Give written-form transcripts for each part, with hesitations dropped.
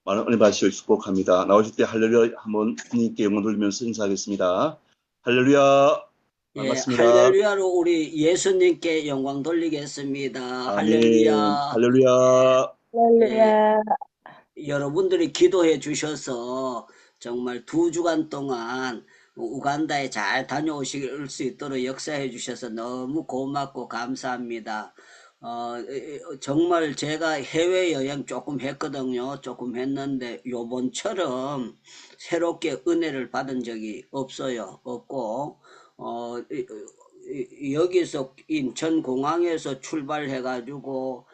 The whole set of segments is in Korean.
많은 은혜 받으시길 축복합니다. 나오실 때 할렐루야 한번 주님께 영광 돌리면서 인사하겠습니다. 할렐루야. 반갑습니다. 할렐루야로 우리 예수님께 영광 돌리겠습니다. 아멘. 할렐루야. 할렐루야. 할렐루야. 여러분들이 기도해 주셔서 정말 2주간 동안 우간다에 잘 다녀오실 수 있도록 역사해 주셔서 너무 고맙고 감사합니다. 정말 제가 해외여행 조금 했거든요. 조금 했는데 요번처럼 새롭게 은혜를 받은 적이 없어요. 없고 여기서 인천공항에서 출발해가지고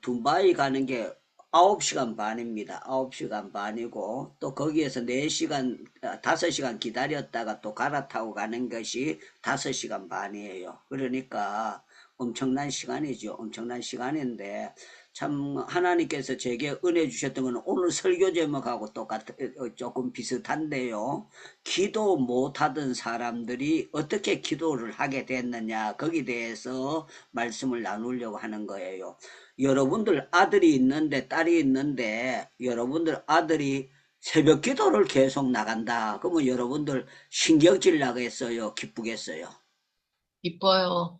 두바이 가는 게 9시간 반입니다. 9시간 반이고 또 거기에서 4시간, 5시간 기다렸다가 또 갈아타고 가는 것이 5시간 반이에요. 그러니까 엄청난 시간이죠. 엄청난 시간인데 참 하나님께서 제게 은혜 주셨던 것은 오늘 설교 제목하고 조금 비슷한데요. 기도 못하던 사람들이 어떻게 기도를 하게 됐느냐, 거기에 대해서 말씀을 나누려고 하는 거예요. 여러분들 아들이 있는데 딸이 있는데 여러분들 아들이 새벽 기도를 계속 나간다. 그러면 여러분들 신경질 나겠어요? 기쁘겠어요? 기뻐요.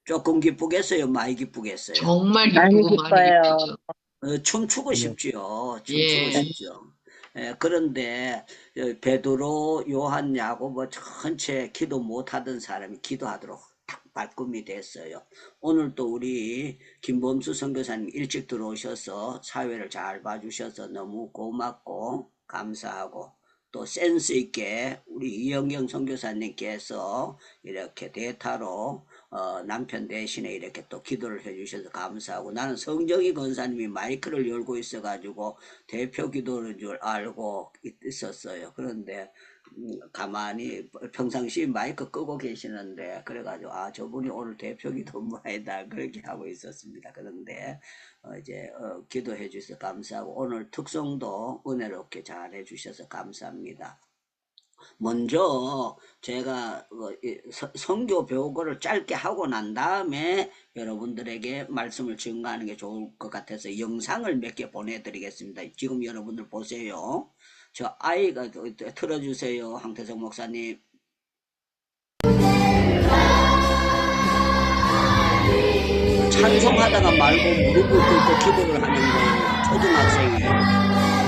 조금 기쁘겠어요? 많이 기쁘겠어요? 정말 많이 기쁘고 많이 기뻐요. 기쁘죠. 춤추고 싶지요. 춤추고 예. 싶죠. 그런데 베드로, 요한, 야고보 전체 기도 못하던 사람이 기도하도록 딱 발꿈이 됐어요. 오늘 또 우리 김범수 선교사님 일찍 들어오셔서 사회를 잘 봐주셔서 너무 고맙고 감사하고 또 센스 있게 우리 이영경 선교사님께서 이렇게 대타로 남편 대신에 이렇게 또 기도를 해주셔서 감사하고, 나는 성정희 권사님이 마이크를 열고 있어가지고 대표 기도인 줄 알고 있었어요. 그런데 가만히 평상시 마이크 끄고 계시는데 그래가지고 저분이 오늘 대표 기도인가이다 그렇게 하고 있었습니다. 그런데 이제 기도해 주셔서 감사하고 오늘 특송도 은혜롭게 잘 해주셔서 감사합니다. 먼저 제가 선교 배우고를 짧게 하고 난 다음에 여러분들에게 말씀을 증거하는 게 좋을 것 같아서 영상을 몇 개 보내드리겠습니다. 지금 여러분들 보세요. 저 아이가 틀어주세요. 황태성 목사님. 찬송하다가 말고 무릎을 꿇고 기도를 하는 거예요. 초등학생이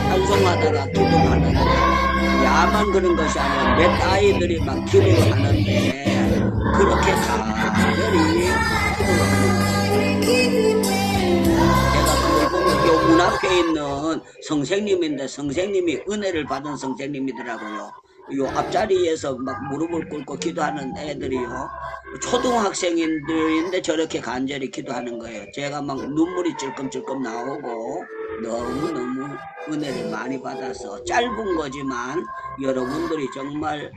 찬송하다가 기도를 하는 거예요. 야만 그런 것이 아니라 몇 아이들이 막 기도를 하는데 그렇게 간절히 기도를 하는 거예요. 제가 그걸 보면 요 문 앞에 있는 선생님인데 선생님이 은혜를 받은 선생님이더라고요. 요 앞자리에서 막 무릎을 꿇고 기도하는 애들이요, 초등학생인들인데 저렇게 간절히 기도하는 거예요. 제가 막 눈물이 찔끔찔끔 나오고 너무너무 은혜를 많이 받아서 짧은 거지만 여러분들이 정말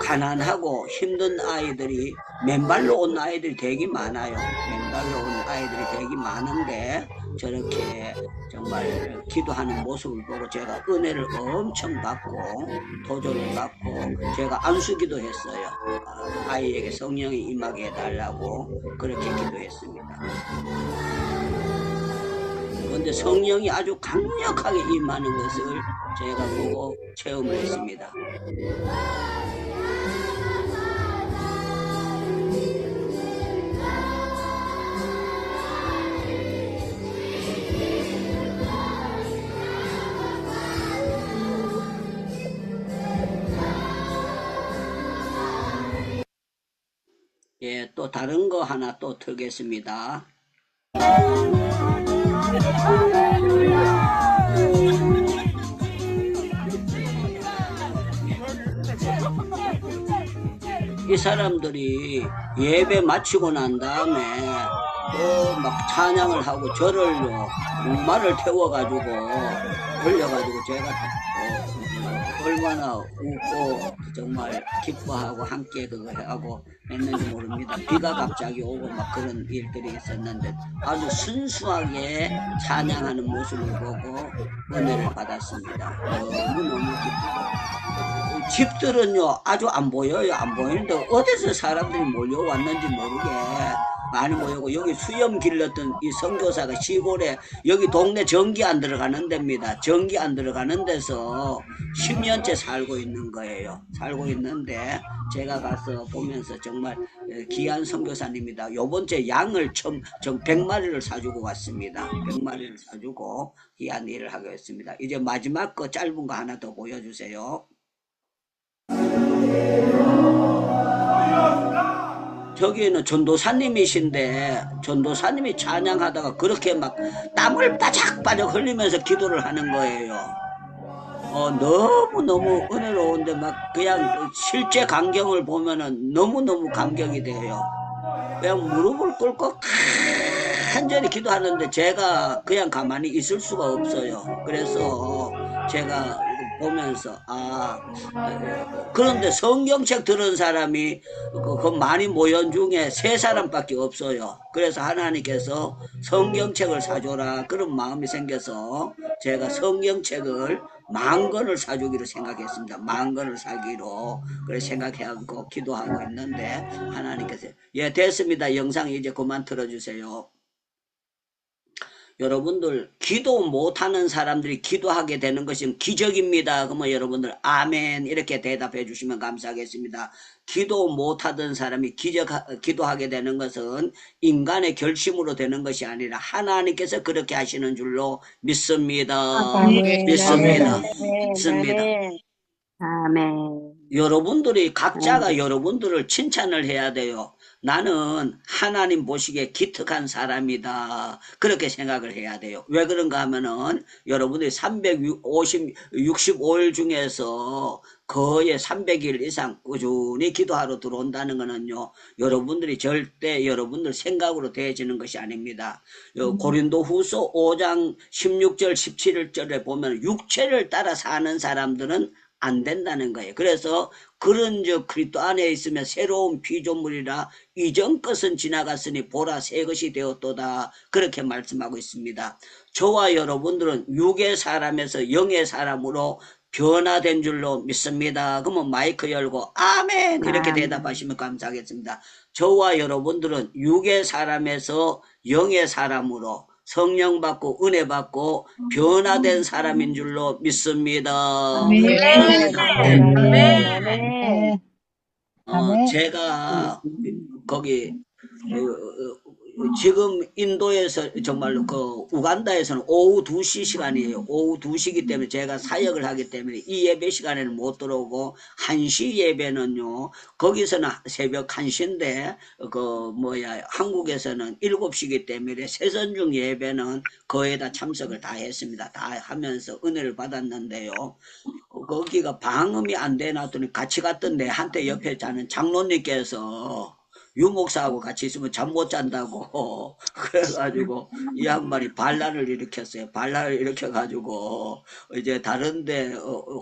가난하고 힘든 아이들이 맨발로 온 아이들이 되게 많아요. 맨발로 온 아이들이 되게 많은데 저렇게 정말 기도하는 모습을 보고 제가 은혜를 엄청 받고 도전을 받고 제가 안수기도 했어요. 아이에게 성령이 임하게 해달라고 그렇게 기도했습니다. 그런데 성령이 아주 강력하게 임하는 것을 제가 보고 체험을 했습니다. 예, 또 다른 거 하나 또 틀겠습니다. 이 사람들이 예배 마치고 난 다음에 또 막 찬양을 하고 저를요 말을 태워가지고 올려가지고 제가 얼마나 웃고 정말 기뻐하고 함께 그거 하고 했는지 모릅니다. 비가 갑자기 오고 막 그런 일들이 있었는데 아주 순수하게 찬양하는 모습을 보고 은혜를 받았습니다. 너무너무 기쁘고, 집들은요 아주 안 보여요. 안 보이는데 어디서 사람들이 몰려왔는지 모르게 많이 모이고 여기 수염 길렀던 이 선교사가 시골에 여기 동네 전기 안 들어가는 데입니다. 전기 안 들어가는 데서 10년째 살고 있는 거예요. 살고 있는데 제가 가서 보면서 정말 귀한 선교사님이다. 요번째 양을 좀 100마리를 사주고 왔습니다. 100마리를 사주고 귀한 일을 하고 있습니다. 이제 마지막 거 짧은 거 하나 더 보여주세요. 저기는 전도사님이신데 전도사님이 찬양하다가 그렇게 막 땀을 바짝바짝 흘리면서 기도를 하는 거예요. 너무너무 은혜로운데 막 그냥 실제 광경을 보면은 너무너무 감격이 돼요. 그냥 무릎을 꿇고 간절히 기도하는데 제가 그냥 가만히 있을 수가 없어요. 그래서 제가 보면서 그런데 성경책 들은 사람이 그 많이 모연 중에 3사람밖에 없어요. 그래서 하나님께서 성경책을 사줘라 그런 마음이 생겨서 제가 성경책을 10,000권을 사주기로 생각했습니다. 10,000권을 사기로 그래 생각하고 기도하고 있는데 하나님께서 됐습니다. 영상 이제 그만 틀어주세요. 여러분들 기도 못하는 사람들이 기도하게 되는 것은 기적입니다. 그러면 여러분들 아멘 이렇게 대답해 주시면 감사하겠습니다. 기도 못하던 사람이 기도하게 되는 것은 인간의 결심으로 되는 것이 아니라 하나님께서 그렇게 하시는 줄로 믿습니다. 아멘. 믿습니다. 아멘. 믿습니다. 아멘. 여러분들이 각자가 여러분들을 칭찬을 해야 돼요. 나는 하나님 보시기에 기특한 사람이다. 그렇게 생각을 해야 돼요. 왜 그런가 하면은 여러분들이 365일 중에서 거의 300일 이상 꾸준히 기도하러 들어온다는 거는요. 여러분들이 절대 여러분들 생각으로 되어지는 것이 아닙니다. 고린도후서 5장 16절 17절에 보면 육체를 따라 사는 사람들은 안 된다는 거예요. 그래서 그런즉 그리스도 안에 있으면 새로운 피조물이라 이전 것은 지나갔으니 보라 새 것이 되었도다. 그렇게 말씀하고 있습니다. 저와 여러분들은 육의 사람에서 영의 사람으로 변화된 줄로 믿습니다. 그러면 마이크 열고 아멘 이렇게 대답하시면 감사하겠습니다. 저와 여러분들은 육의 사람에서 영의 사람으로 성령 받고 은혜 받고 변화된 사람인 줄로 믿습니다. 제가 거기 지금 인도에서 정말로 그 우간다에서는 오후 2시 시간이에요. 오후 2시기 때문에 제가 사역을 하기 때문에 이 예배 시간에는 못 들어오고 1시 예배는요. 거기서는 새벽 1시인데 한국에서는 7시기 때문에 세선중 예배는 거의 다 참석을 다 했습니다. 다 하면서 은혜를 받았는데요. 거기가 방음이 안 되놨더니 같이 갔던 내한테 옆에 자는 장로님께서 유목사하고 같이 있으면 잠 못 잔다고 그래가지고 이 양반이 반란을 일으켰어요. 반란을 일으켜가지고 이제 다른데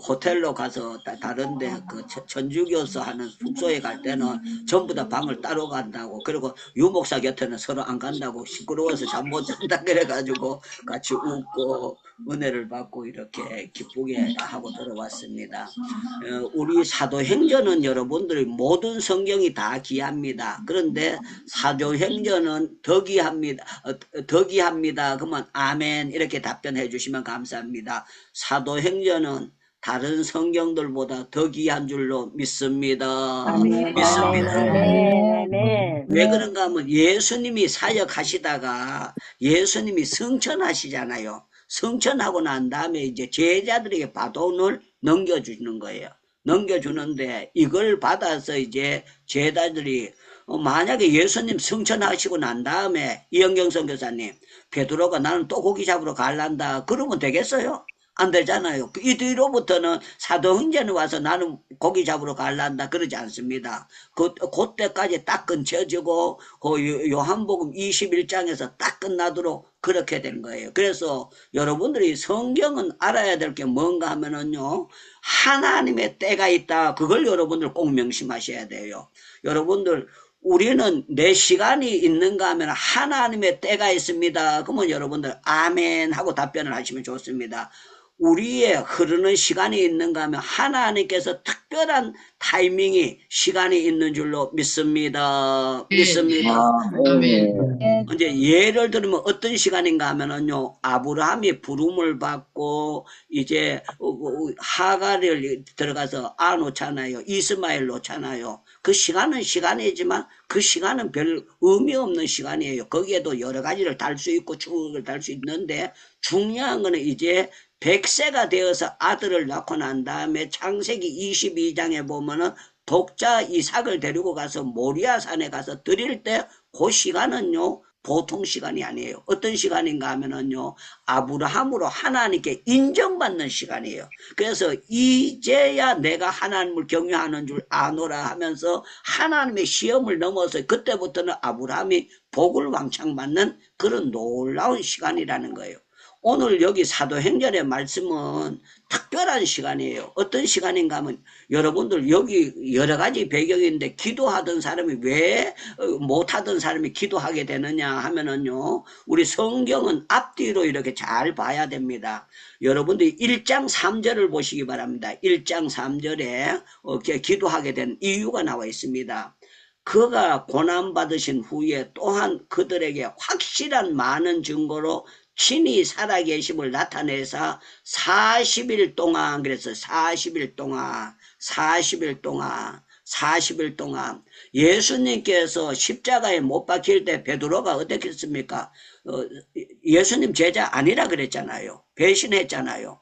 호텔로 가서 다른데 그 천주교서 하는 숙소에 갈 때는 전부 다 방을 따로 간다고 그리고 유목사 곁에는 서로 안 간다고 시끄러워서 잠 못 잔다 그래가지고 같이 웃고 은혜를 받고 이렇게 기쁘게 하고 들어왔습니다. 우리 사도행전은 여러분들이 모든 성경이 다 귀합니다. 그런데 사도행전은 더 귀합니다. 그러면 아멘 이렇게 답변해 주시면 감사합니다. 사도행전은 다른 성경들보다 더 귀한 줄로 믿습니다. 믿습니다. 왜 그런가 하면 예수님이 사역하시다가 예수님이 성천하시잖아요. 성천하고 난 다음에 이제 제자들에게 바톤을 넘겨주는 거예요. 넘겨주는데 이걸 받아서 이제 제자들이 만약에 예수님 성천하시고 난 다음에 이영경 선교사님 베드로가 나는 또 고기 잡으러 갈란다 그러면 되겠어요? 안 되잖아요. 이 뒤로부터는 사도행전에 와서 나는 고기 잡으러 갈란다 그러지 않습니다. 그때까지 딱 끊쳐지고 요한복음 21장에서 딱 끝나도록 그렇게 된 거예요. 그래서 여러분들이 성경은 알아야 될 게 뭔가 하면은요. 하나님의 때가 있다. 그걸 여러분들 꼭 명심하셔야 돼요. 여러분들 우리는 내 시간이 있는가 하면 하나님의 때가 있습니다. 그러면 여러분들 아멘 하고 답변을 하시면 좋습니다. 우리의 흐르는 시간이 있는가 하면 하나님께서 특별한 타이밍이 시간이 있는 줄로 믿습니다. 네, 믿습니다. 아멘. 이제 예를 들면 어떤 시간인가 하면은요, 아브라함이 부름을 받고 이제 하가를 들어가서 놓잖아요. 이스마엘 놓잖아요. 그 시간은 시간이지만 그 시간은 별 의미 없는 시간이에요. 거기에도 여러 가지를 달 수 있고 추억을 달 수 있는데 중요한 거는 이제 100세가 되어서 아들을 낳고 난 다음에 창세기 22장에 보면은 독자 이삭을 데리고 가서 모리아 산에 가서 드릴 때 그 시간은요, 보통 시간이 아니에요. 어떤 시간인가 하면은요, 아브라함으로 하나님께 인정받는 시간이에요. 그래서 이제야 내가 하나님을 경외하는 줄 아노라 하면서 하나님의 시험을 넘어서 그때부터는 아브라함이 복을 왕창 받는 그런 놀라운 시간이라는 거예요. 오늘 여기 사도행전의 말씀은 특별한 시간이에요. 어떤 시간인가 하면 여러분들 여기 여러 가지 배경인데 기도하던 사람이 왜 못하던 사람이 기도하게 되느냐 하면은요, 우리 성경은 앞뒤로 이렇게 잘 봐야 됩니다. 여러분들이 1장 3절을 보시기 바랍니다. 1장 3절에 기도하게 된 이유가 나와 있습니다. 그가 고난받으신 후에 또한 그들에게 확실한 많은 증거로 친히 살아계심을 나타내서 40일 동안, 그래서 40일 동안 예수님께서 십자가에 못 박힐 때 베드로가 어떻게 했습니까? 예수님 제자 아니라 그랬잖아요. 배신했잖아요.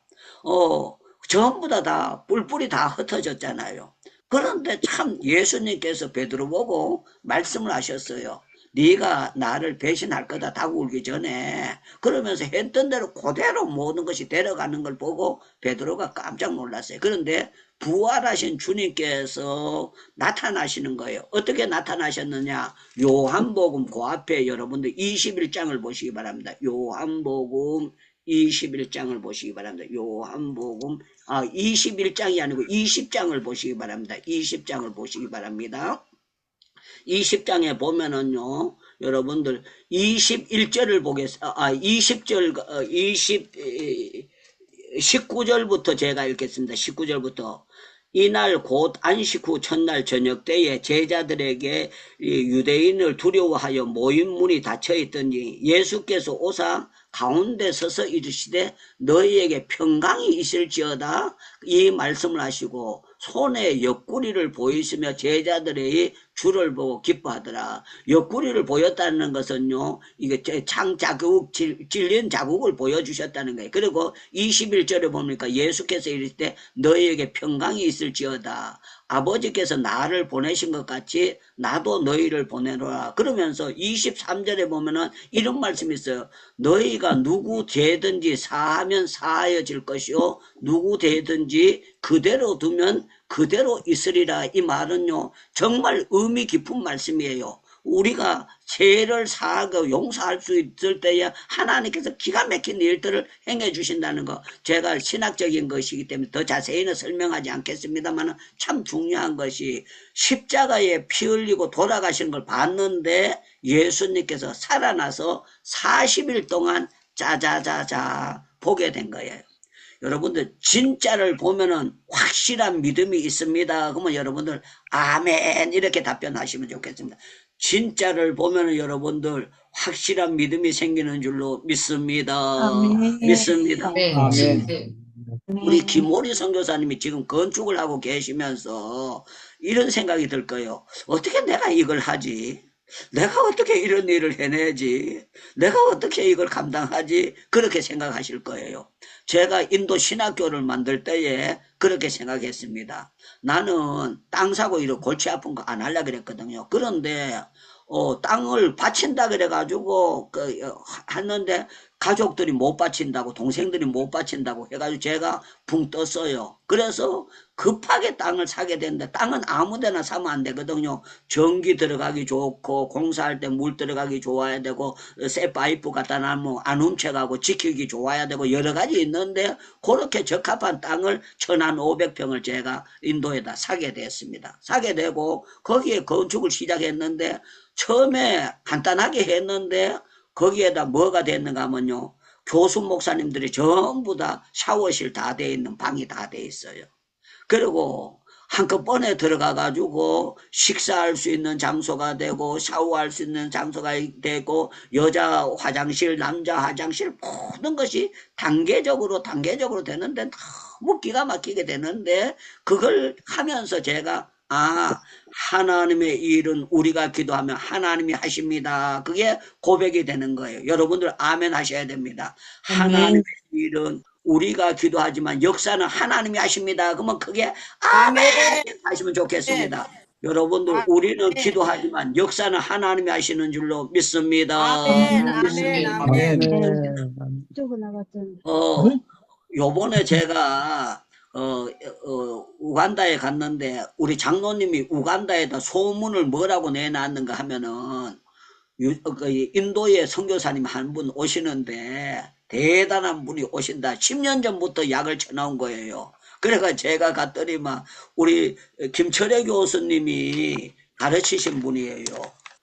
전부 다 뿔뿔이 다 흩어졌잖아요. 그런데 참 예수님께서 베드로 보고 말씀을 하셨어요. 네가 나를 배신할 거다 다구울기 전에. 그러면서 했던 대로 그대로 모든 것이 데려가는 걸 보고 베드로가 깜짝 놀랐어요. 그런데 부활하신 주님께서 나타나시는 거예요. 어떻게 나타나셨느냐? 요한복음 그 앞에 여러분들 21장을 보시기 바랍니다. 요한복음 21장을 보시기 바랍니다. 요한복음 21장이 아니고 20장을 보시기 바랍니다. 20장을 보시기 바랍니다. 20장에 보면은요, 여러분들 21절을 보겠습니다. 19절부터 제가 읽겠습니다. 19절부터. 이날 곧 안식 후 첫날 저녁 때에 제자들에게 유대인을 두려워하여 모인 문이 닫혀 있더니 예수께서 오사 가운데 서서 이르시되 너희에게 평강이 있을지어다 이 말씀을 하시고 손에 옆구리를 보이시며 제자들의 주를 보고 기뻐하더라. 옆구리를 보였다는 것은요, 이게 자국, 찔린 자국을 보여주셨다는 거예요. 그리고 21절에 보니까 예수께서 이르실 때 너희에게 평강이 있을지어다. 아버지께서 나를 보내신 것 같이 나도 너희를 보내노라. 그러면서 23절에 보면은 이런 말씀이 있어요. 너희가 누구 죄든지 사하면 사하여질 것이요 누구 죄든지 그대로 두면 그대로 있으리라. 이 말은요 정말 의미 깊은 말씀이에요. 우리가 죄를 사하고 용서할 수 있을 때에 하나님께서 기가 막힌 일들을 행해 주신다는 거, 제가 신학적인 것이기 때문에 더 자세히는 설명하지 않겠습니다만 참 중요한 것이 십자가에 피 흘리고 돌아가시는 걸 봤는데 예수님께서 살아나서 40일 동안 자자자자 보게 된 거예요. 여러분들 진짜를 보면은 확실한 믿음이 있습니다. 그러면 여러분들 아멘 이렇게 답변하시면 좋겠습니다. 진짜를 보면은 여러분들 확실한 믿음이 생기는 줄로 믿습니다. 아멘. 믿습니다. 네, 아멘. 네. 우리 김호리 선교사님이 지금 건축을 하고 계시면서 이런 생각이 들 거예요. 어떻게 내가 이걸 하지? 내가 어떻게 이런 일을 해내지? 내가 어떻게 이걸 감당하지? 그렇게 생각하실 거예요. 제가 인도 신학교를 만들 때에 그렇게 생각했습니다. 나는 땅 사고 이런 골치 아픈 거 안 하려고 그랬거든요. 그런데 땅을 바친다 그래가지고 했는데 가족들이 못 바친다고, 동생들이 못 바친다고 해가지고 제가 붕 떴어요. 그래서 급하게 땅을 사게 됐는데 땅은 아무데나 사면 안 되거든요. 전기 들어가기 좋고 공사할 때 물 들어가기 좋아야 되고 새 파이프 갖다 놔면 안 훔쳐가고 지키기 좋아야 되고 여러 가지 있는데 그렇게 적합한 땅을 1500평을 제가 인도에다 사게 됐습니다. 사게 되고 거기에 건축을 시작했는데 처음에 간단하게 했는데 거기에다 뭐가 됐는가 하면요, 교수 목사님들이 전부 다 샤워실 다 돼 있는 방이 다 돼 있어요. 그리고 한꺼번에 들어가 가지고 식사할 수 있는 장소가 되고 샤워할 수 있는 장소가 되고 여자 화장실 남자 화장실 모든 것이 단계적으로 되는데 너무 기가 막히게 되는데 그걸 하면서 제가 하나님의 일은 우리가 기도하면 하나님이 하십니다. 그게 고백이 되는 거예요. 여러분들 아멘 하셔야 됩니다. 하나님의 일은 우리가 기도하지만 역사는 하나님이 하십니다. 그러면 그게 아멘 하시면 좋겠습니다. 여러분들 우리는 기도하지만 역사는 하나님이 하시는 줄로 믿습니다. 믿습니다. 아멘. 요번에 제가 우간다에 갔는데 우리 장로님이 우간다에다 소문을 뭐라고 내놨는가 하면은 인도의 선교사님 한 분 오시는데 대단한 분이 오신다. 10년 전부터 약을 쳐나온 거예요. 그래가 제가 갔더니 막 우리 김철애 교수님이 가르치신 분이에요.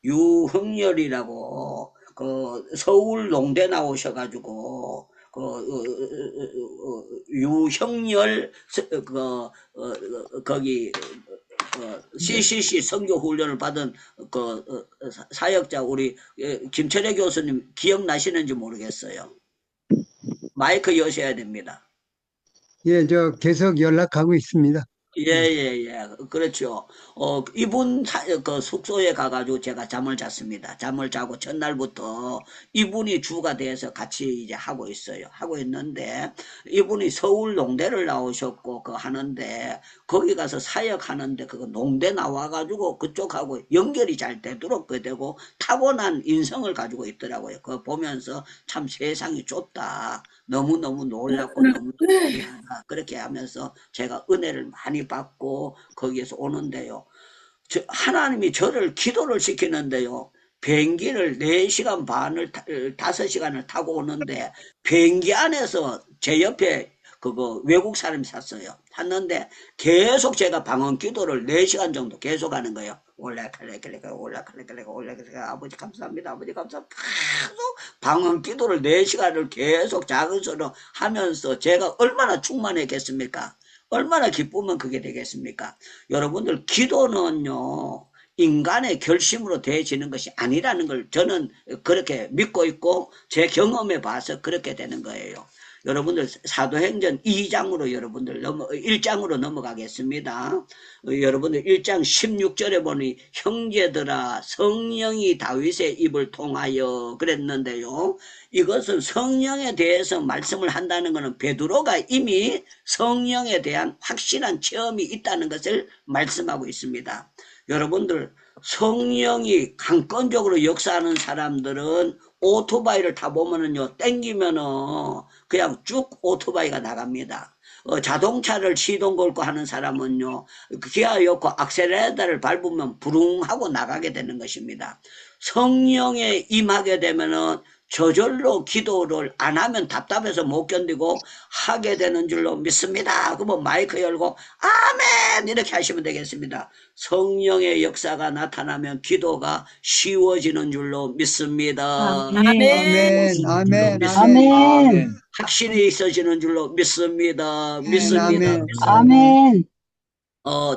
유흥열이라고 그 서울 농대 나오셔가지고 유형열 거기 CCC 선교 훈련을 받은 사역자 우리 김철애 교수님 기억나시는지 모르겠어요. 마이크 여셔야 됩니다. 예, 저 계속 연락하고 있습니다. 예. 그렇죠. 이분 그 숙소에 가가지고 제가 잠을 잤습니다. 잠을 자고 전날부터 이분이 주가 돼서 같이 이제 하고 있어요. 하고 있는데 이분이 서울 농대를 나오셨고 하는데 거기 가서 사역하는데 그거 농대 나와가지고 그쪽하고 연결이 잘 되도록 되고 타고난 인성을 가지고 있더라고요. 그거 보면서 참 세상이 좁다. 너무너무 놀랍고 너무 미안하다. 그렇게 하면서 제가 은혜를 많이 받고 거기에서 오는데요. 하나님이 저를 기도를 시키는데요. 비행기를 4시간 반을 5시간을 타고 오는데 비행기 안에서 제 옆에 그거 외국 사람이 샀는데 계속 제가 방언 기도를 4시간 정도 계속 하는 거예요. 올라칼레칼레 아버지 감사합니다. 아버지 감사합니다. 계속 방언 기도를 4시간을 계속 작은 소리로 하면서 제가 얼마나 충만했겠습니까? 얼마나 기쁘면 그게 되겠습니까? 여러분들 기도는요. 인간의 결심으로 되어지는 것이 아니라는 걸 저는 그렇게 믿고 있고 제 경험에 봐서 그렇게 되는 거예요. 여러분들 사도행전 2장으로 여러분들 1장으로 넘어가겠습니다. 여러분들 1장 16절에 보니 형제들아 성령이 다윗의 입을 통하여 그랬는데요. 이것은 성령에 대해서 말씀을 한다는 것은 베드로가 이미 성령에 대한 확실한 체험이 있다는 것을 말씀하고 있습니다. 여러분들 성령이 강권적으로 역사하는 사람들은 오토바이를 타보면은요 땡기면은 그냥 쭉 오토바이가 나갑니다. 자동차를 시동 걸고 하는 사람은요 기아 넣고 악셀레이터를 밟으면 부릉하고 나가게 되는 것입니다. 성령에 임하게 되면은 저절로 기도를 안 하면 답답해서 못 견디고 하게 되는 줄로 믿습니다. 그러면 마이크 열고 아멘 이렇게 하시면 되겠습니다. 성령의 역사가 나타나면 기도가 쉬워지는 줄로 믿습니다. 아멘. 아멘. 아멘. 확신이 있어지는 줄로 믿습니다. 아멘. 아멘.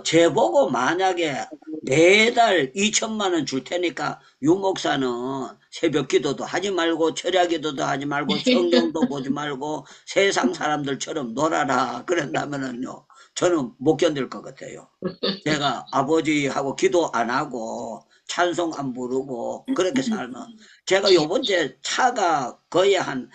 제보고 만약에 매달 2천만 원 줄 테니까 유 목사는 새벽 기도도 하지 말고 철야 기도도 하지 말고 성경도 보지 말고 세상 사람들처럼 놀아라 그런다면은요 저는 못 견딜 것 같아요. 제가 아버지하고 기도 안 하고 찬송 안 부르고 그렇게 살면 제가 요번째 차가 거의 한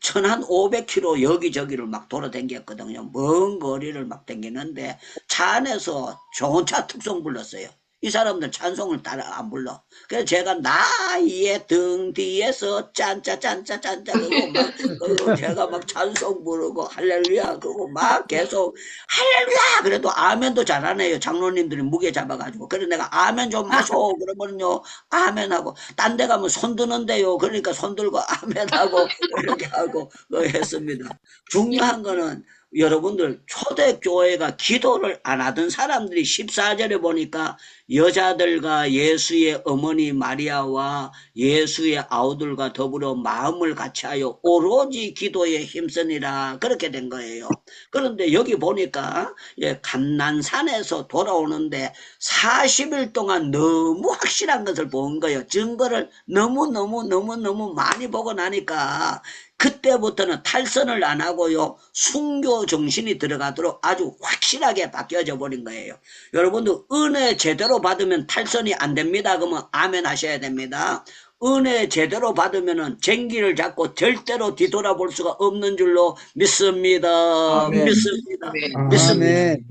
1500km 여기저기를 막 돌아다녔거든요. 먼 거리를 막 다니는데 차 안에서 좋은 차 특송 불렀어요. 이 사람들 찬송을 따라 안 불러. 그래서 제가 나의 등 뒤에서 짠짜 그거 막 제가 막 찬송 부르고 할렐루야 그거 막 계속 할렐루야 그래도 아멘도 잘하네요. 장로님들이 무게 잡아가지고. 그래서 내가 아멘 좀 하소 그러면요 아멘하고 딴 데 가면 손 드는데요. 그러니까 손 들고 아멘하고 이렇게 하고 했습니다. 중요한 거는 여러분들 초대교회가 기도를 안 하던 사람들이 14절에 보니까 여자들과 예수의 어머니 마리아와 예수의 아우들과 더불어 마음을 같이하여 오로지 기도에 힘쓰니라 그렇게 된 거예요. 그런데 여기 보니까 감난산에서 돌아오는데 40일 동안 너무 확실한 것을 본 거예요. 증거를 너무 많이 보고 나니까 그때부터는 탈선을 안 하고요. 순교 정신이 들어가도록 아주 확실하게 바뀌어져 버린 거예요. 여러분들 은혜 제대로 받으면 탈선이 안 됩니다. 그러면 아멘 하셔야 됩니다. 은혜 제대로 받으면은 쟁기를 잡고 절대로 뒤돌아볼 수가 없는 줄로 믿습니다. 아멘. 믿습니다. 아멘. 믿습니다.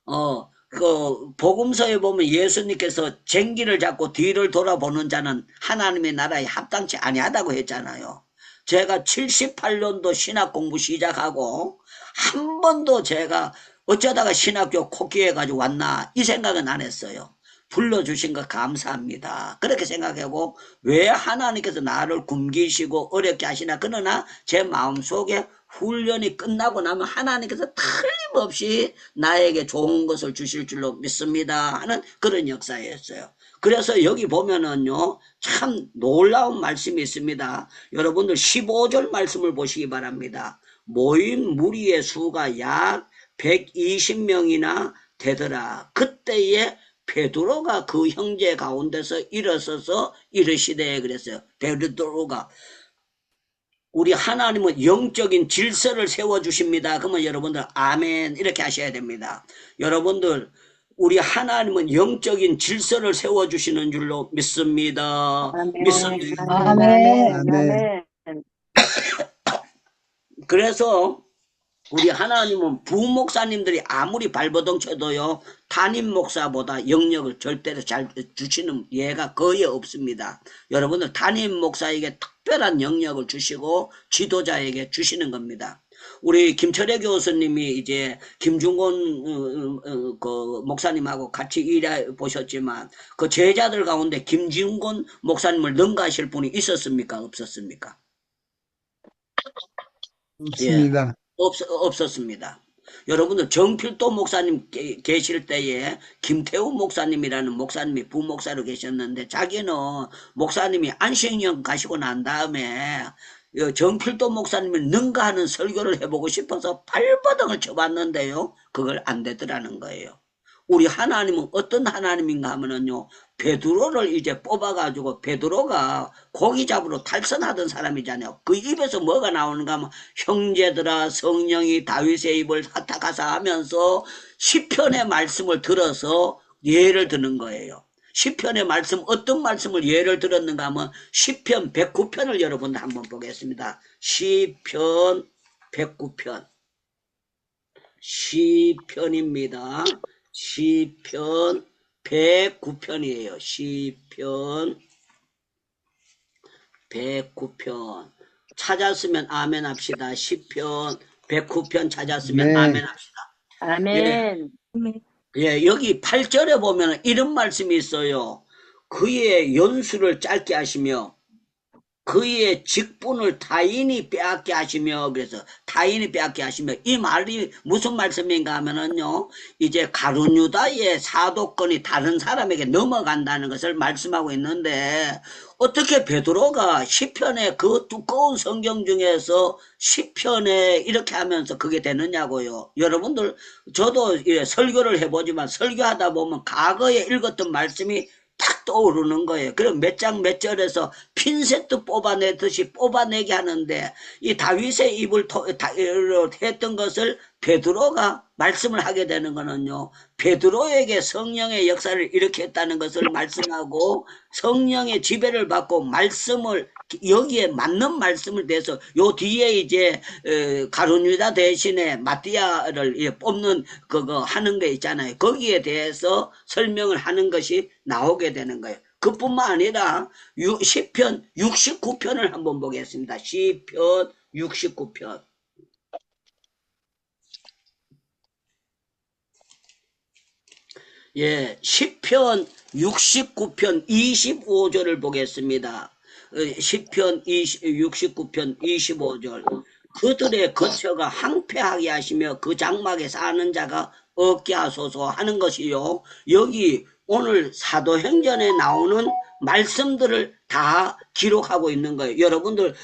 아멘. 그 복음서에 보면 예수님께서 쟁기를 잡고 뒤를 돌아보는 자는 하나님의 나라에 합당치 아니하다고 했잖아요. 제가 78년도 신학 공부 시작하고 한 번도 제가 어쩌다가 신학교 코끼해 가지고 왔나 이 생각은 안 했어요. 불러주신 거 감사합니다. 그렇게 생각하고 왜 하나님께서 나를 굶기시고 어렵게 하시나. 그러나 제 마음속에 훈련이 끝나고 나면 하나님께서 틀림없이 나에게 좋은 것을 주실 줄로 믿습니다 하는 그런 역사였어요. 그래서 여기 보면은요 참 놀라운 말씀이 있습니다. 여러분들 15절 말씀을 보시기 바랍니다. 모인 무리의 수가 약 120명이나 되더라. 그때에 베드로가 그 형제 가운데서 일어서서 이르시되 그랬어요. 베드로가 우리 하나님은 영적인 질서를 세워주십니다. 그러면 여러분들 아멘 이렇게 하셔야 됩니다. 여러분들 우리 하나님은 영적인 질서를 세워주시는 줄로 믿습니다. 아멘. 믿습니다. 아멘. 아멘. 그래서 우리 하나님은 부목사님들이 아무리 발버둥 쳐도요 담임 목사보다 영역을 절대로 잘 주시는 예가 거의 없습니다. 여러분들 담임 목사에게 특별한 영역을 주시고 지도자에게 주시는 겁니다. 우리 김철애 교수님이 이제 김중곤 그 목사님하고 같이 일해 보셨지만 그 제자들 가운데 김중곤 목사님을 능가하실 분이 있었습니까? 없었습니까? 없습니다. 없었습니다. 여러분들 정필도 목사님 계실 때에 김태우 목사님이라는 목사님이 부목사로 계셨는데 자기는 목사님이 안식년 가시고 난 다음에 정필도 목사님을 능가하는 설교를 해보고 싶어서 발버둥을 쳐봤는데요 그걸 안 되더라는 거예요. 우리 하나님은 어떤 하나님인가 하면은요 베드로를 이제 뽑아가지고 베드로가 고기 잡으러 탈선하던 사람이잖아요. 그 입에서 뭐가 나오는가 하면 형제들아 성령이 다윗의 입을 핫하가사 하면서 시편의 말씀을 들어서 예를 드는 거예요. 시편의 말씀 어떤 말씀을 예를 들었는가 하면 시편 109편을 여러분 한번 보겠습니다. 시편 109편 시편입니다. 시편 109편이에요. 시편 109편 찾았으면 아멘 합시다. 시편 109편 찾았으면 네. 아멘 합시다. 아멘. 예, 여기 8절에 보면 이런 말씀이 있어요. 그의 연수를 짧게 하시며 그의 직분을 타인이 빼앗게 하시며 그래서 타인이 빼앗게 하시며 이 말이 무슨 말씀인가 하면은요 이제 가룟유다의 사도권이 다른 사람에게 넘어간다는 것을 말씀하고 있는데 어떻게 베드로가 시편의 그 두꺼운 성경 중에서 시편에 이렇게 하면서 그게 되느냐고요. 여러분들 저도 설교를 해보지만 설교하다 보면 과거에 읽었던 말씀이 탁 떠오르는 거예요. 그럼 몇 장 몇 절에서 핀셋도 뽑아내듯이 뽑아내게 하는데 이 다윗의 입을 했던 것을 베드로가 말씀을 하게 되는 거는요. 베드로에게 성령의 역사를 일으켰다는 것을 말씀하고 성령의 지배를 받고 말씀을 여기에 맞는 말씀을 대해서 요 뒤에 이제 가룟유다 대신에 마띠아를 뽑는 그거 하는 거 있잖아요. 거기에 대해서 설명을 하는 것이 나오게 되는 거예요. 그뿐만 아니라 시편 69편을 한번 보겠습니다. 시편 69편. 예, 시편 69편 25절을 보겠습니다. 시편 69편 25절. 그들의 거처가 황폐하게 하시며 그 장막에 사는 자가 없게 하소서 하는 것이요. 여기 오늘 사도행전에 나오는 말씀들을 다 기록하고 있는 거예요. 여러분들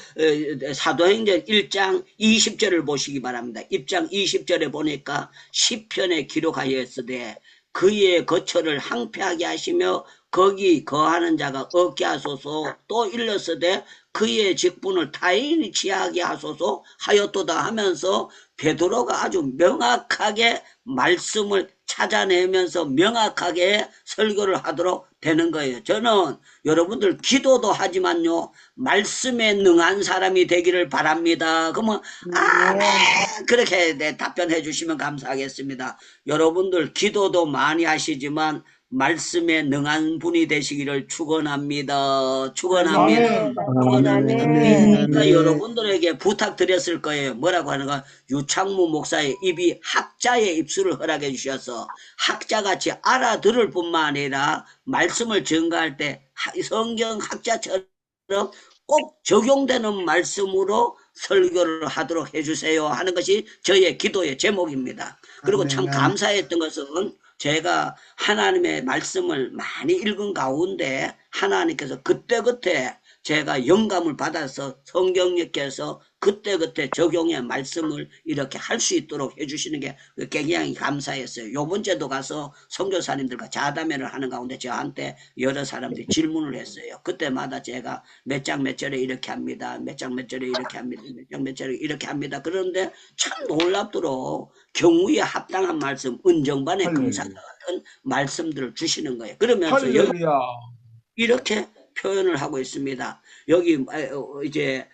사도행전 1장 20절을 보시기 바랍니다. 1장 20절에 보니까 시편에 기록하였으되 그의 거처를 황폐하게 하시며 거기 거하는 자가 없게 하소서. 또 일렀으되 그의 직분을 타인이 취하게 하소서 하였도다 하면서 베드로가 아주 명확하게 말씀을 찾아내면서 명확하게 설교를 하도록 되는 거예요. 저는 여러분들 기도도 하지만요, 말씀에 능한 사람이 되기를 바랍니다. 그러면 아멘 그렇게 답변해 주시면 감사하겠습니다. 여러분들 기도도 많이 하시지만 말씀에 능한 분이 되시기를 축원합니다. 축원합니다. 그러니까 여러분들에게 부탁드렸을 거예요. 뭐라고 하는가? 유창무 목사의 입이 학자의 입술을 허락해 주셔서 학자같이 알아들을 뿐만 아니라 말씀을 전가할 때 성경 학자처럼 꼭 적용되는 말씀으로 설교를 하도록 해주세요 하는 것이 저의 기도의 제목입니다. 그리고 참 감사했던 것은 제가 하나님의 말씀을 많이 읽은 가운데 하나님께서 그때그때 제가 영감을 받아서 성경님께서 그때그때 적용의 말씀을 이렇게 할 수 있도록 해주시는 게 굉장히 감사했어요. 요번 주에도 가서 선교사님들과 자담회를 하는 가운데 저한테 여러 사람들이 질문을 했어요. 그때마다 제가 몇 장 몇 절에 이렇게 합니다. 몇 장 몇 절에 이렇게 합니다. 몇 장 몇 절에 이렇게 합니다. 그런데 참 놀랍도록 경우에 합당한 말씀, 은정반의 금사 같은 말씀들을 주시는 거예요. 그러면서 이렇게 표현을 하고 있습니다. 여기 이제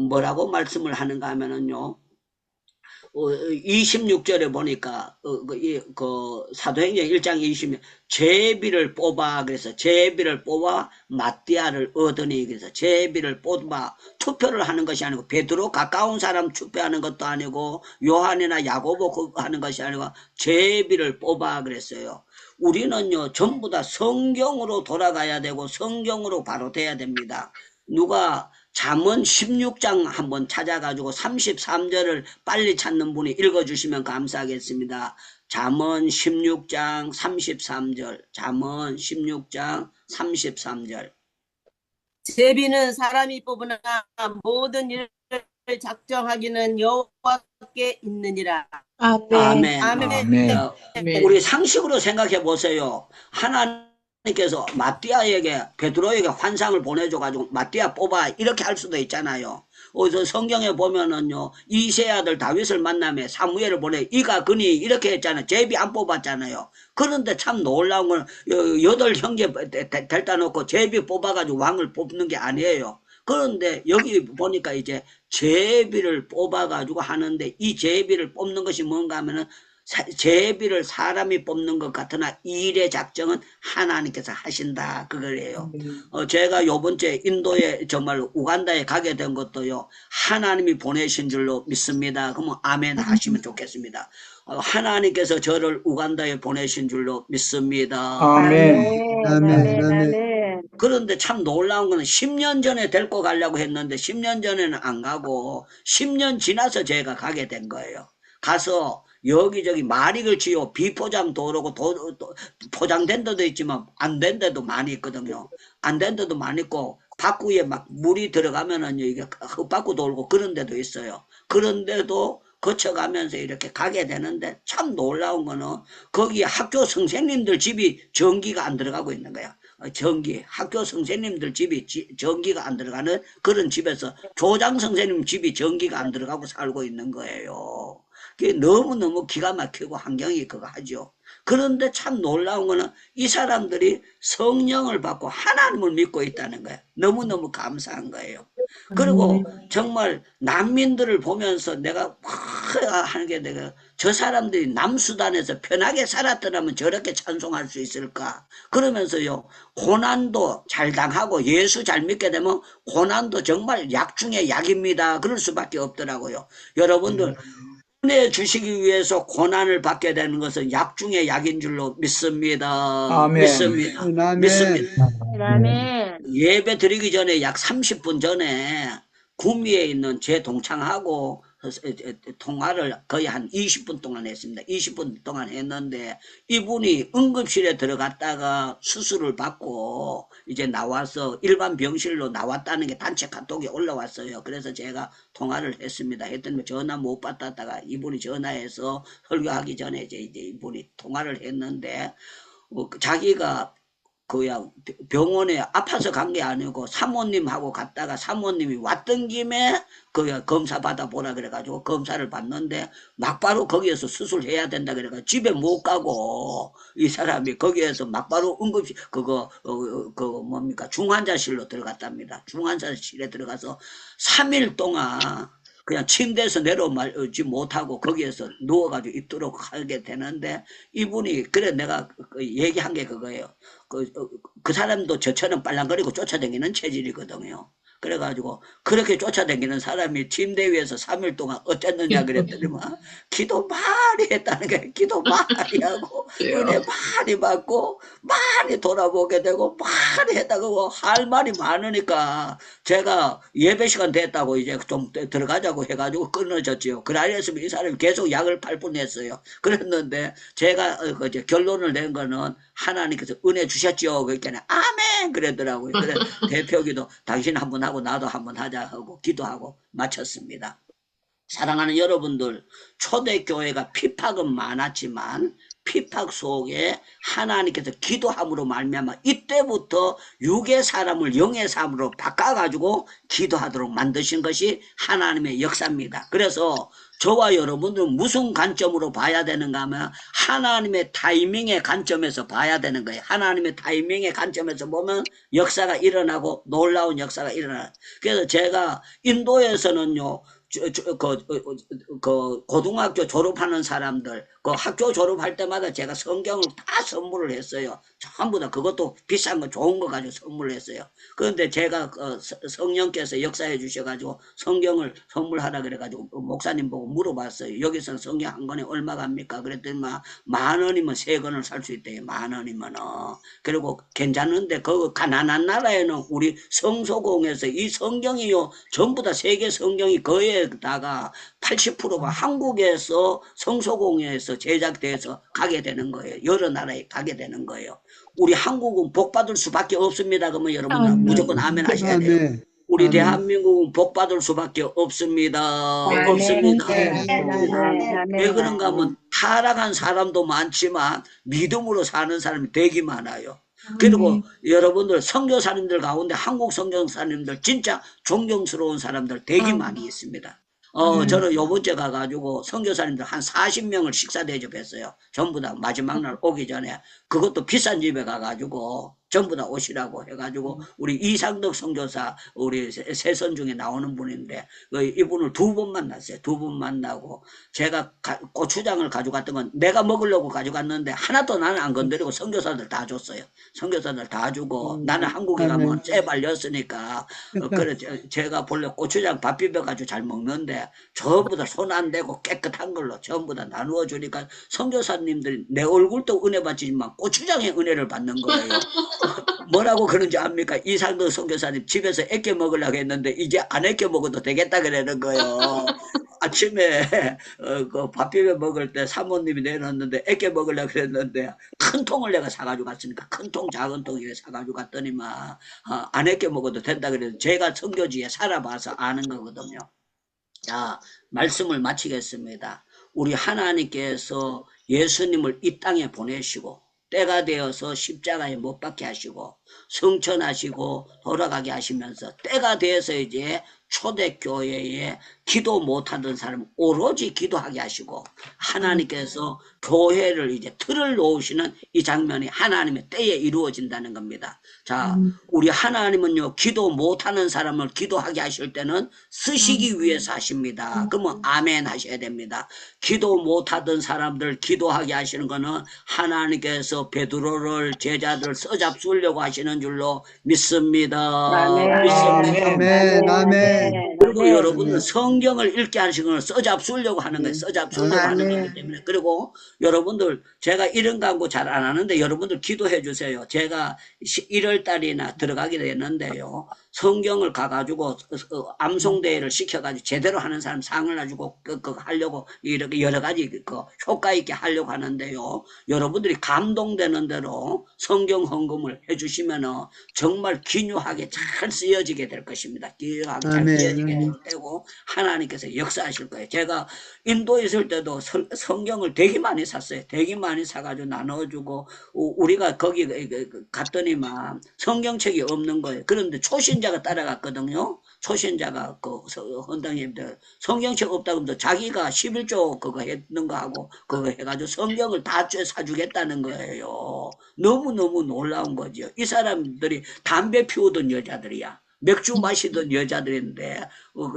뭐라고 말씀을 하는가 하면은요, 26절에 보니까 그 사도행전 1장 20절 제비를 뽑아 그래서 제비를 뽑아 마띠아를 얻으니 그래서 제비를 뽑아 투표를 하는 것이 아니고 베드로 가까운 사람 투표하는 것도 아니고 요한이나 야고보 하는 것이 아니고 제비를 뽑아 그랬어요. 우리는요 전부 다 성경으로 돌아가야 되고 성경으로 바로 돼야 됩니다. 누가 잠언 16장 한번 찾아가지고 33절을 빨리 찾는 분이 읽어주시면 감사하겠습니다. 잠언 16장 33절 잠언 16장 33절 제비는 사람이 뽑으나 모든 일을 작정하기는 여호와께 있느니라. 아멘. 아멘. 우리 상식으로 생각해 보세요. 하나님께서 마띠아에게 베드로에게 환상을 보내줘가지고 마띠아 뽑아 이렇게 할 수도 있잖아요. 어디서 성경에 보면은요 이세 아들 다윗을 만나며 사무엘을 보내 이가 그니 이렇게 했잖아요. 제비 안 뽑았잖아요. 그런데 참 놀라운 건 8형제 델다 놓고 제비 뽑아가지고 왕을 뽑는 게 아니에요. 그런데 여기 보니까 이제 제비를 뽑아가지고 하는데 이 제비를 뽑는 것이 뭔가 하면은 제비를 사람이 뽑는 것 같으나 일의 작정은 하나님께서 하신다 그거예요. 제가 요번 주에 인도에 정말 우간다에 가게 된 것도요 하나님이 보내신 줄로 믿습니다. 그러면 아멘 하시면 좋겠습니다. 하나님께서 저를 우간다에 보내신 줄로 믿습니다. 아멘. 아멘. 그런데 참 놀라운 거는 10년 전에 데리고 가려고 했는데 10년 전에는 안 가고 10년 지나서 제가 가게 된 거예요. 가서 여기저기 말이 걸치요 비포장도 그러고 포장된 데도 있지만 안 된 데도 많이 있거든요. 안 된 데도 많이 있고 바꾸에 막 물이 들어가면은요 이게 흙바꾸 돌고 그런 데도 있어요. 그런데도 거쳐가면서 이렇게 가게 되는데 참 놀라운 거는 거기 학교 선생님들 집이 전기가 안 들어가고 있는 거야. 학교 선생님들 집이 전기가 안 들어가는 그런 집에서 조장 선생님 집이 전기가 안 들어가고 살고 있는 거예요. 그게 너무너무 기가 막히고 환경이 그거 하죠. 그런데 참 놀라운 거는 이 사람들이 성령을 받고 하나님을 믿고 있다는 거예요. 너무너무 감사한 거예요. 그리고 정말 난민들을 보면서 내가 하는 게 내가 저 사람들이 남수단에서 편하게 살았더라면 저렇게 찬송할 수 있을까? 그러면서요 고난도 잘 당하고 예수 잘 믿게 되면 고난도 정말 약 중에 약입니다. 그럴 수밖에 없더라고요. 여러분들 은혜 주시기 위해서 고난을 받게 되는 것은 약 중에 약인 줄로 믿습니다. 아멘. 믿습니다. 아멘. 믿습니다. 아멘. 예배 드리기 전에 약 30분 전에 구미에 있는 제 동창하고 통화를 거의 한 20분 동안 했습니다. 20분 동안 했는데 이분이 응급실에 들어갔다가 수술을 받고 이제 나와서 일반 병실로 나왔다는 게 단체 카톡이 올라왔어요. 그래서 제가 통화를 했습니다. 했더니 전화 못 받았다가 이분이 전화해서 설교하기 전에 이제 이분이 통화를 했는데 자기가 그야 병원에 아파서 간 게 아니고 사모님하고 갔다가 사모님이 왔던 김에 그 검사 받아보라 그래가지고 검사를 받는데 막바로 거기에서 수술해야 된다 그래가지고 집에 못 가고 이 사람이 거기에서 막바로 응급실 그거 뭡니까 중환자실로 들어갔답니다. 중환자실에 들어가서 3일 동안 그냥 침대에서 내려오지 못하고 거기에서 누워가지고 있도록 하게 되는데 이분이 그래 내가 얘기한 게 그거예요. 그 사람도 저처럼 빨랑거리고 쫓아다니는 체질이거든요. 그래가지고 그렇게 쫓아다니는 사람이 침대 위에서 3일 동안 어땠느냐 그랬더니만 기도 많이 했다는 게 기도 많이 하고 은혜 많이 받고 많이 돌아보게 되고 많이 했다고 할 말이 많으니까 제가 예배 시간 됐다고 이제 좀 들어가자고 해가지고 끊어졌지요. 그날이었으면 이 사람이 계속 약을 팔 뻔했어요. 그랬는데 제가 이제 결론을 낸 거는 하나님께서 은혜 주셨죠. 그러니까 아멘 그러더라고요. 그래 대표기도 당신 한번 하고 나도 한번 하자 하고 기도하고 마쳤습니다. 사랑하는 여러분들, 초대교회가 피팍은 많았지만 피팍 속에 하나님께서 기도함으로 말미암아 이때부터 육의 사람을 영의 사람으로 바꿔가지고 기도하도록 만드신 것이 하나님의 역사입니다. 그래서 저와 여러분들은 무슨 관점으로 봐야 되는가 하면 하나님의 타이밍의 관점에서 봐야 되는 거예요. 하나님의 타이밍의 관점에서 보면 역사가 일어나고 놀라운 역사가 일어나요. 그래서 제가 인도에서는요 고등학교 졸업하는 사람들, 그 학교 졸업할 때마다 제가 성경을 다 선물을 했어요. 전부 다 그것도 비싼 거 좋은 거 가지고 선물을 했어요. 그런데 제가 성령께서 역사해 주셔가지고 성경을 선물하라 그래가지고 목사님 보고 물어봤어요. 여기서는 성경 한 권에 얼마 갑니까? 그랬더니 10,000원이면 3권을 살 수 있대요. 10,000원이면은. 그리고 괜찮은데 그 가난한 나라에는 우리 성소공에서 이 성경이요 전부 다 세계 성경이 거기에다가 80%가 한국에서 성소공회에서 제작돼서 가게 되는 거예요. 여러 나라에 가게 되는 거예요. 우리 한국은 복받을 수밖에 없습니다. 그러면 여러분 무조건 아멘 하셔야 돼요. 우리 대한민국은 복받을 수밖에 없습니다. 없습니다. 왜 그런가 하면 타락한 사람도 많지만 믿음으로 사는 사람이 되게 많아요. 그리고 여러분들 선교사님들 가운데 한국 선교사님들 진짜 존경스러운 사람들 되게 많이 있습니다. 저는 요번주에 가가지고 선교사님들 한 40명을 식사 대접했어요. 전부 다 마지막 날 오기 전에. 그것도 비싼 집에 가가지고 전부 다 오시라고 해가지고 우리 이상덕 선교사 우리 세선 중에 나오는 분인데 이분을 2번 만났어요. 2번 만나고 제가 고추장을 가져갔던 건 내가 먹으려고 가져갔는데 하나도 나는 안 건드리고 선교사들 다 줬어요. 선교사들 다 주고 나는 한국에 가면 쇠 발렸으니까 그래 제가 본래 고추장 밥 비벼가지고 잘 먹는데 전부 다 손 안 대고 깨끗한 걸로 전부 다 나누어 주니까 선교사님들이 내 얼굴도 은혜 받지만 고추장의 은혜를 받는 거예요. 뭐라고 그런지 압니까? 이상도 선교사님 집에서 애껴 먹으려고 했는데 이제 안 애껴 먹어도 되겠다 그러는 거예요. 아침에 그 밥 비벼 먹을 때 사모님이 내놨는데 애껴 먹으려고 그랬는데 큰 통을 내가 사가지고 갔으니까 큰 통 작은 통 이렇게 사가지고 갔더니만 안 애껴 먹어도 된다 그래서 제가 선교지에 살아봐서 아는 거거든요. 자, 말씀을 마치겠습니다. 우리 하나님께서 예수님을 이 땅에 보내시고 때가 되어서 십자가에 못 박게 하시고 성천하시고 돌아가게 하시면서 때가 되어서 이제 초대교회에 기도 못하던 사람 오로지 기도하게 하시고 하나님께서 교회를 이제 틀을 놓으시는 이 장면이 하나님의 때에 이루어진다는 겁니다. 자, 우리 하나님은요 기도 못하는 사람을 기도하게 하실 때는 쓰시기 위해서 하십니다. 그러면 아멘 하셔야 됩니다. 기도 못하던 사람들 기도하게 하시는 거는 하나님께서 베드로를 제자들 써잡수려고 하시는 줄로 믿습니다. 아멘. 믿습니다. 아멘, 아멘. 아멘. 그리고 아멘. 여러분들 성경을 읽게 하시는 걸 써잡수려고 하는 거예요. 써잡수려고 하는 아멘. 거기 때문에. 그리고 여러분들 제가 이런 광고 잘 안 하는데 여러분들 기도해 주세요. 제가 1월 달이나 들어가게 됐는데요. 성경을 가가지고 암송대회를 시켜가지고 제대로 하는 사람 상을 가지고 하려고 이렇게 여러 가지 효과 있게 하려고 하는데요. 여러분들이 감동되는 대로 성경 헌금을 해주시면은 정말 기묘하게 잘 쓰여지게 될 것입니다. 기묘하게 잘 아멘. 쓰여지게 될 테고 하나님께서 역사하실 거예요. 제가 인도에 있을 때도 성경을 되게 많이 샀어요. 되게 많이 사가지고 나눠주고 우리가 거기 갔더니만 성경책이 없는 거예요. 그런데 초신자가 따라갔거든요. 초신자가 헌당님들 성경책 없다고 하면서 자기가 11조 그거 했는 거 하고 그거 해가지고 성경을 다 사주겠다는 거예요. 너무너무 놀라운 거죠. 이 사람들이 담배 피우던 여자들이야. 맥주 마시던 여자들인데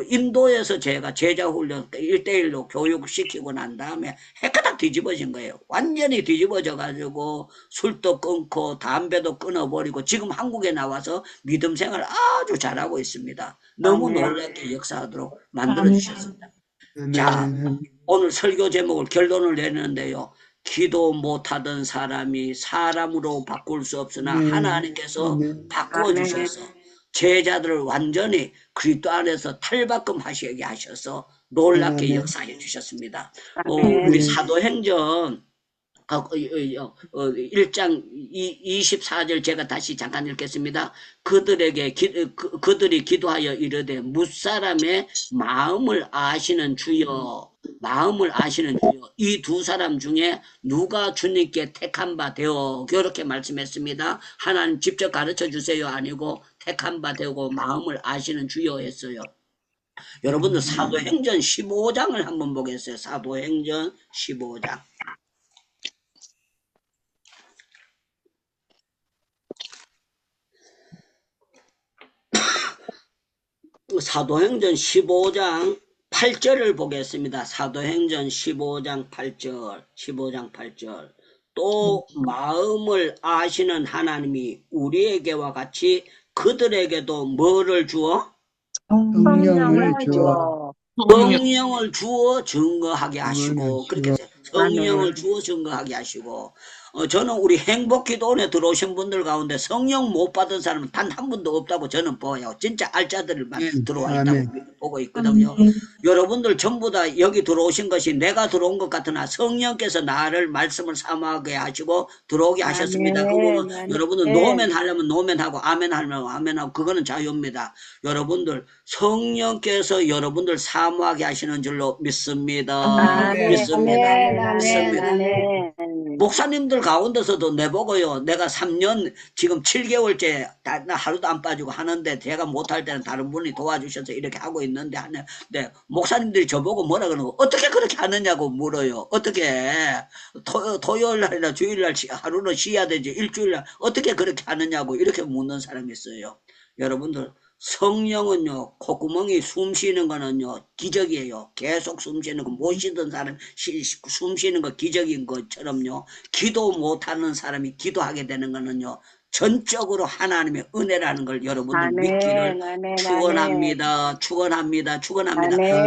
인도에서 제가 제자훈련 1대1로 교육시키고 난 다음에 해가닥 뒤집어진 거예요. 완전히 뒤집어져 가지고 술도 끊고 담배도 끊어버리고 지금 한국에 나와서 믿음 생활 아주 잘하고 있습니다. 너무 놀랍게 역사하도록 만들어주셨습니다. 자, 오늘 설교 제목을 결론을 내는데요. 기도 못하던 사람이 사람으로 바꿀 수 없으나 하나님께서 바꾸어 주셔서 제자들을 완전히 그리스도 안에서 탈바꿈 하시게 하셔서 놀랍게 역사해 주셨습니다. 우리 사도행전 1장 24절 제가 다시 잠깐 읽겠습니다. 그들이 기도하여 이르되 무사람의 마음을 아시는 주여 이 두 사람 중에 누가 주님께 택한 바 되어 그렇게 말씀했습니다. 하나님 직접 가르쳐 주세요 아니고 택한 바 되고 마음을 아시는 주여 했어요. 여러분들 사도행전 15장을 한번 보겠어요. 사도행전 15장. 사도행전 15장 8절을 보겠습니다. 사도행전 15장 8절. 또 마음을 아시는 하나님이 우리에게와 같이 그들에게도 뭐를 주어? 성령을 주어 성령을 주어 증거하게 하시고 그렇게 성령을 주어 증거하게 하시고 저는 우리 행복기도원에 들어오신 분들 가운데 성령 못 받은 사람은 단 한 분도 없다고 저는 보여요. 진짜 알짜들만 들어와 있다고 보고 있거든요. 여러분들 전부 다 여기 들어오신 것이 내가 들어온 것 같으나 성령께서 나를 말씀을 사모하게 하시고 들어오게 하셨습니다. 그리고 여러분들 노멘 하려면 노멘하고 아멘 하려면 아멘하고 그거는 자유입니다. 여러분들 성령께서 여러분들 사모하게 하시는 줄로 믿습니다. 믿습니다. 목사님들 가운데서도 내보고요. 내가 3년 지금 7개월째 나 하루도 안 빠지고 하는데 제가 못할 때는 다른 분이 도와주셔서 이렇게 하고 있는데 네, 목사님들이 저보고 뭐라 그러는 거 어떻게 그렇게 하느냐고 물어요. 어떻게 토요일 날이나 주일 날 하루는 쉬어야 되지 일주일 날 어떻게 그렇게 하느냐고 이렇게 묻는 사람이 있어요. 여러분들 성령은요 콧구멍이 숨 쉬는 거는요 기적이에요. 계속 숨 쉬는 거 못 쉬던 사람 숨 쉬는 거 기적인 것처럼요 기도 못하는 사람이 기도하게 되는 거는요 전적으로 하나님의 은혜라는 걸 여러분들 믿기를 축원합니다.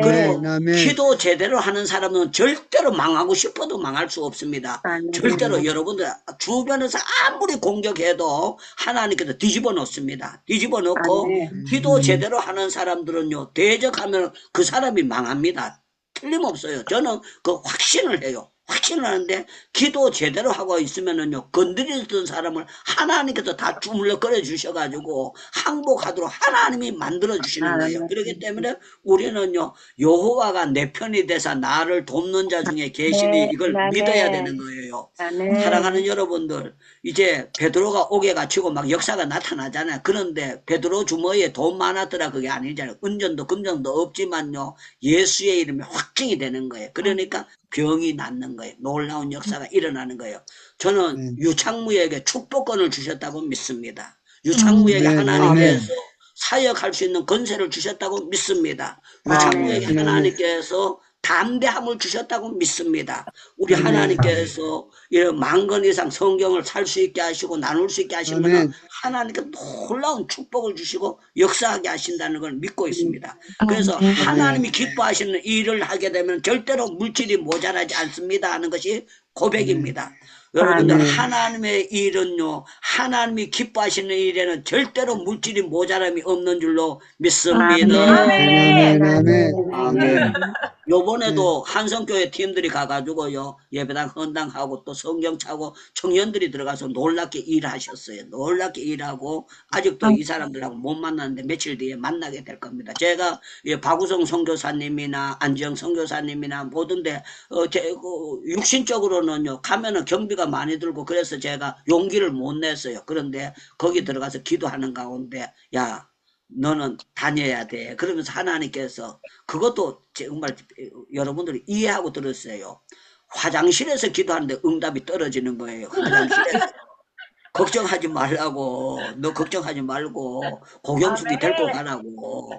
그리고 기도 제대로 하는 사람은 절대로 망하고 싶어도 망할 수 없습니다. 절대로 여러분들 주변에서 아무리 공격해도 하나님께서 뒤집어 놓습니다. 뒤집어 놓고 기도 제대로 하는 사람들은요 대적하면 그 사람이 망합니다. 틀림없어요. 저는 그 확신을 해요. 확신을 하는데 기도 제대로 하고 있으면은요 건드리던 사람을 하나님께서 다 주물럭거려 주셔가지고 항복하도록 하나님이 만들어 주시는 거예요. 그렇기 때문에 우리는요 여호와가 내 편이 돼서 나를 돕는 자 중에 계시니 이걸 믿어야 되는 거예요. 사랑하는 여러분들 이제 베드로가 옥에 갇히고 막 역사가 나타나잖아요. 그런데 베드로 주머니에 돈 많았더라 그게 아니잖아요. 은전도 금전도 없지만요 예수의 이름이 확증이 되는 거예요. 그러니까 병이 낫는 거예요. 놀라운 역사가 일어나는 거예요. 저는 유창무에게 축복권을 주셨다고 믿습니다. 유창무에게 하나님께서 사역할 수 있는 권세를 주셨다고 믿습니다. 유창무에게 하나님께서 담대함을 주셨다고 믿습니다. 우리 하나님께서 이런 10,000권 이상 성경을 살 수 있게 하시고 나눌 수 있게 하신 것은 하나님께 놀라운 축복을 주시고 역사하게 하신다는 걸 믿고 있습니다. 그래서 하나님이 기뻐하시는 일을 하게 되면 절대로 물질이 모자라지 않습니다 하는 것이 고백입니다. 여러분들 하나님의 일은요, 하나님이 기뻐하시는 일에는 절대로 물질이 모자람이 없는 줄로 믿습니다. 아멘. 요번에도 한성교회 팀들이 가가지고요, 예배당 헌당하고 또 성경 차고 청년들이 들어가서 놀랍게 일하셨어요. 놀랍게 일하고 아직도 이 사람들하고 못 만났는데 며칠 뒤에 만나게 될 겁니다. 제가 박우성 선교사님이나 안지영 선교사님이나 모든데 육신적으로는요, 가면은 경비가 많이 들고 그래서 제가 용기를 못 냈어요. 그런데 거기 들어가서 기도하는 가운데 야, 너는 다녀야 돼. 그러면서 하나님께서 그것도 정말 여러분들이 이해하고 들었어요. 화장실에서 기도하는데 응답이 떨어지는 거예요. 화장실에서. 걱정하지 말라고. 너 걱정하지 말고 고경숙이 데리고 가라고.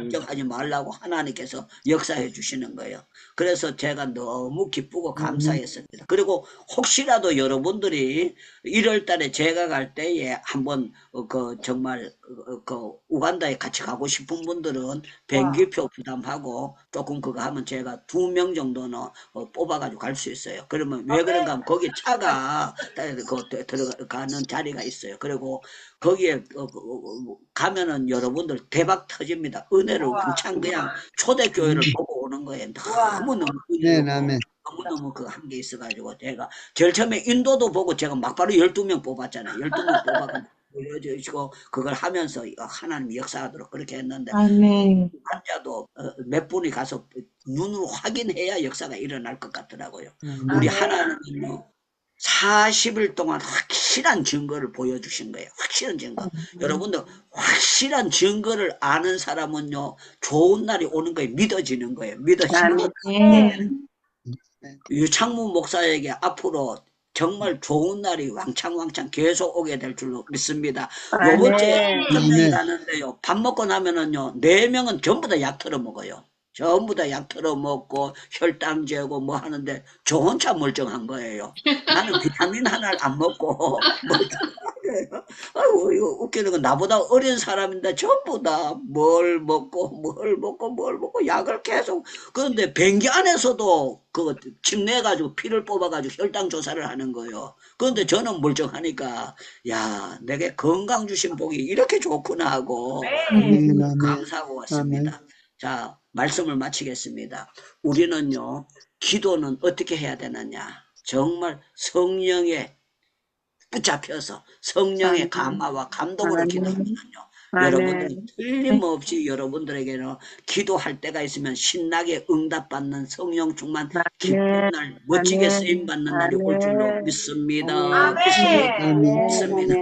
걱정하지 말라고 하나님께서 역사해 주시는 거예요. 그래서 제가 너무 기쁘고 감사했습니다. 그리고 혹시라도 여러분들이 1월 달에 제가 갈 때에 한번 정말 우간다에 같이 가고 싶은 분들은 비행기표 부담하고 조금 그거 하면 제가 2명 정도는 뽑아가지고 갈 수 있어요. 그러면 왜 그런가 하면 거기 차가 들어가는 자리가 있어요. 그리고 거기에 가면은 여러분들 대박 터집니다. 은혜를 왕창 그냥 초대교회를 보고 오는 거예요. 너무너무 너무너무 그 한 게 있어가지고 제가 제일 처음에 인도도 보고 제가 막바로 12명 뽑았잖아요. 12명 뽑아가지고 보여주시고 그걸 하면서 하나님 역사하도록 그렇게 했는데 환자도 몇 분이 가서 눈으로 확인해야 역사가 일어날 것 같더라고요. 우리 하나님은요 40일 동안 확실한 증거를 보여주신 거예요. 확실한 증거. 여러분들 확실한 증거를 아는 사람은요 좋은 날이 오는 거에 믿어지는 거예요. 믿어지는 거예요. 유창문 목사에게 앞으로 정말 좋은 날이 왕창 계속 오게 될 줄로 믿습니다. 요번 주에 6명이 가는데요. 밥 먹고 나면은요 4명은 전부 다 약 털어 먹어요. 전부 다 약 털어 먹고 혈당 재고 뭐 하는데 저 혼자 멀쩡한 거예요. 나는 비타민 하나를 안 먹고 멀쩡한 거예요. 아이고 이거 웃기는 건 나보다 어린 사람인데 전부 다 뭘 먹고 약을 계속. 그런데 변기 안에서도 그 침내가지고 피를 뽑아가지고 혈당 조사를 하는 거예요. 그런데 저는 멀쩡하니까 야 내게 건강 주신 복이 이렇게 좋구나 하고 감사하고 왔습니다. 자, 말씀을 마치겠습니다. 우리는요, 기도는 어떻게 해야 되느냐? 정말 성령에 붙잡혀서 성령의 감화와 감동으로 기도하면요. 여러분들이 틀림없이 여러분들에게는 기도할 때가 있으면 신나게 응답받는 성령 충만 기쁜 날, 멋지게 쓰임받는 날이 올 줄로 믿습니다. 믿습니다.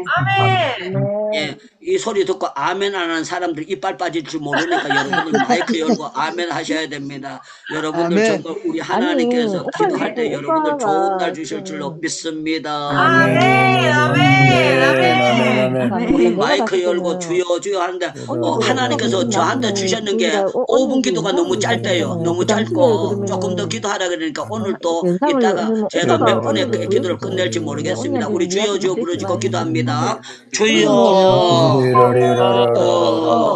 예, 이 소리 듣고 아멘 안 하는 사람들 이빨 빠질 줄 모르니까 여러분들 마이크 열고 아멘 하셔야 됩니다. 여러분들 정말 우리 하나님께서 기도할 때 여러분들 좋은 날 주실 줄로 믿습니다. 우리 마이크 열고 주여 하는데 하나님께서 저한테 주셨는 게 5분 기도가 너무 짧대요. 너무 짧고 조금 더 기도하라 그러니까 오늘 또 이따가 제가 몇 분의 기도를 끝낼지 모르겠습니다. 우리 주여 부르짖고 기도합니다. 주여